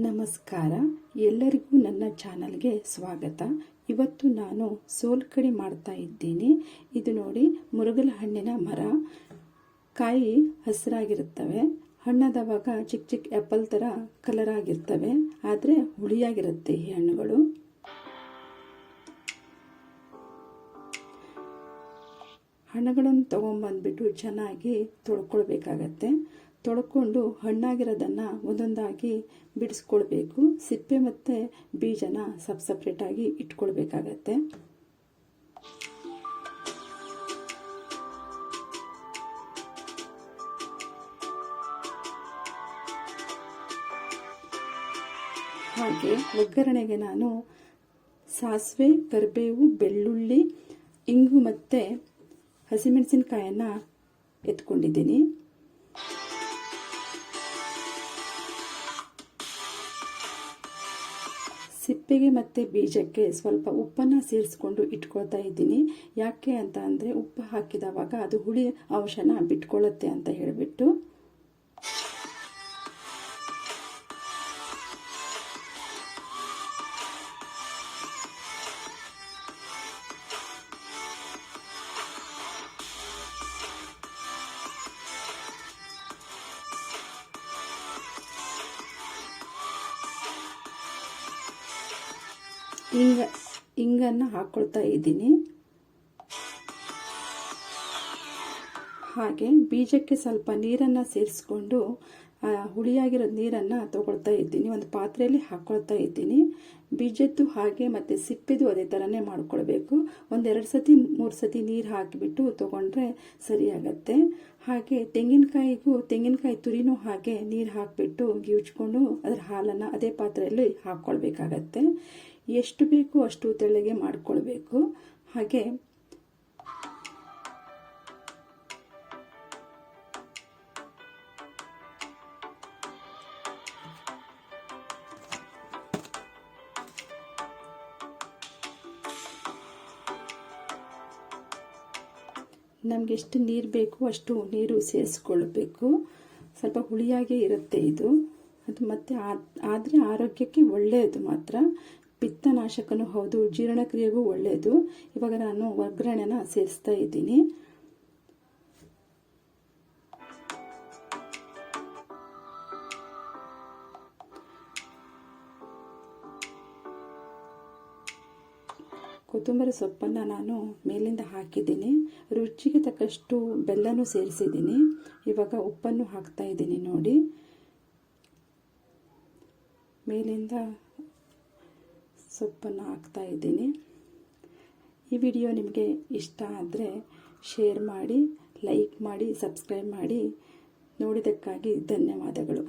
ನಮಸ್ಕಾರ, ಎಲ್ಲರಿಗೂ ನನ್ನ ಚಾನಲ್ಗೆ ಸ್ವಾಗತ. ಇವತ್ತು ನಾನು ಸೋಲ್ಕಡಿ ಮಾಡ್ತಾ ಇದ್ದೀನಿ. ಇದು ನೋಡಿ, ಮುರುಗಲ ಹಣ್ಣಿನ ಮರ. ಕಾಯಿ ಹಸಿರಾಗಿರುತ್ತವೆ, ಹಣ್ಣಾದವಾಗ ಚಿಕ್ಕ ಚಿಕ್ಕ ಆ್ಯಪಲ್ ಥರ ಕಲರ್ ಆಗಿರ್ತವೆ, ಆದರೆ ಹುಳಿಯಾಗಿರುತ್ತೆ ಈ ಹಣ್ಣುಗಳು. ಹಣ್ಣುಗಳನ್ನು ತೊಗೊಂಬಂದ್ಬಿಟ್ಟು ಚೆನ್ನಾಗಿ ತೊಳ್ಕೊಳ್ಬೇಕಾಗತ್ತೆ. ತೊಳ್ಕೊಂಡು ಹಣ್ಣಾಗಿರೋದನ್ನು ಒಂದೊಂದಾಗಿ ಬಿಡಿಸ್ಕೊಳ್ಬೇಕು. ಸಿಪ್ಪೆ ಮತ್ತು ಬೀಜನ ಸಪ್ರೇಟಾಗಿ ಇಟ್ಕೊಳ್ಬೇಕಾಗತ್ತೆ. ಹಾಗೆ ಒಗ್ಗರಣೆಗೆ ನಾನು ಸಾಸಿವೆ, ಕರಿಬೇವು, ಬೆಳ್ಳುಳ್ಳಿ, ಇಂಗು ಮತ್ತು ಹಸಿಮೆಣಸಿನಕಾಯನ್ನು ಎತ್ಕೊಂಡಿದ್ದೀನಿ. ಸಿಪ್ಪೆಗೆ ಮತ್ತು ಬೀಜಕ್ಕೆ ಸ್ವಲ್ಪ ಉಪ್ಪನ್ನು ಸೇರಿಸ್ಕೊಂಡು ಇಟ್ಕೊಳ್ತಾ ಇದ್ದೀನಿ. ಯಾಕೆ ಅಂತ ಅಂದರೆ ಉಪ್ಪು ಹಾಕಿದವಾಗ ಅದು ಹುಳಿ ಅಂಶನ ಬಿಟ್ಕೊಳ್ಳುತ್ತೆ ಅಂತ ಹೇಳಿಬಿಟ್ಟು. ಇಂಗನ್ನು ಹಾಕ್ಕೊಳ್ತಾ ಇದ್ದೀನಿ. ಹಾಗೆ ಬೀಜಕ್ಕೆ ಸ್ವಲ್ಪ ನೀರನ್ನು ಸೇರಿಸ್ಕೊಂಡು ಹುಳಿಯಾಗಿರೋ ನೀರನ್ನು ತಗೊಳ್ತಾ ಇದ್ದೀನಿ. ಒಂದು ಪಾತ್ರೆಯಲ್ಲಿ ಹಾಕ್ಕೊಳ್ತಾ ಇದ್ದೀನಿ. ಬೀಜದ್ದು ಹಾಗೆ ಮತ್ತು ಸಿಪ್ಪೆದು ಅದೇ ಥರನೇ ಮಾಡ್ಕೊಳ್ಬೇಕು. 1-2 ಸತಿ 3 ಸತಿ ನೀರು ಹಾಕಿಬಿಟ್ಟು ತೊಗೊಂಡ್ರೆ ಸರಿಯಾಗತ್ತೆ. ಹಾಗೆ ತೆಂಗಿನಕಾಯಿ ತುರಿನೂ ಹಾಗೆ ನೀರು ಹಾಕಿಬಿಟ್ಟು ಗಿವ್ಚ್ಕೊಂಡು ಅದರ ಹಾಲನ್ನು ಅದೇ ಪಾತ್ರೆಯಲ್ಲಿ ಹಾಕ್ಕೊಳ್ಬೇಕಾಗತ್ತೆ. ಎಷ್ಟು ಬೇಕು ಅಷ್ಟು ತೆಳ್ಳಗೆ ಮಾಡಿಕೊಳ್ಬೇಕು. ಹಾಗೆ ನಮಗೆ ಎಷ್ಟು ನೀರು ಬೇಕು ಅಷ್ಟು ನೀರು ಸೇರಿಸ್ಕೊಳ್ಬೇಕು. ಸ್ವಲ್ಪ ಹುಳಿಯಾಗೇ ಇರುತ್ತೆ ಇದು. ಅದು ಮತ್ತು ಆದರೆ ಆರೋಗ್ಯಕ್ಕೆ ಒಳ್ಳೆಯದು ಮಾತ್ರ. ಪಿತ್ತನಾಶಕನೂ ಹೌದು, ಜೀರ್ಣಕ್ರಿಯೆಗೂ ಒಳ್ಳೆಯದು. ಇವಾಗ ನಾನು ಒಗ್ಗರಣೆನ ಸೇರಿಸ್ತಾ ಇದ್ದೀನಿ. ಕೊತ್ತಂಬರಿ ಸೊಪ್ಪನ್ನು ನಾನು ಮೇಲಿಂದ ಹಾಕಿದ್ದೀನಿ. ರುಚಿಗೆ ತಕ್ಕಷ್ಟು ಬೆಲ್ಲನೂ ಸೇರಿಸಿದ್ದೀನಿ. ಇವಾಗ ಉಪ್ಪನ್ನು ಹಾಕ್ತಾ ಇದ್ದೀನಿ ನೋಡಿ. ಮೇಲಿಂದ ಸೊಪ್ಪನ್ನು ಹಾಕ್ತಾ ಇದ್ದೀನಿ. ಈ ವಿಡಿಯೋ ನಿಮಗೆ ಇಷ್ಟ ಆದರೆ ಶೇರ್ ಮಾಡಿ, ಲೈಕ್ ಮಾಡಿ, ಸಬ್ಸ್ಕ್ರೈಬ್ ಮಾಡಿ. ನೋಡಿದ್ದಕ್ಕಾಗಿ ಧನ್ಯವಾದಗಳು.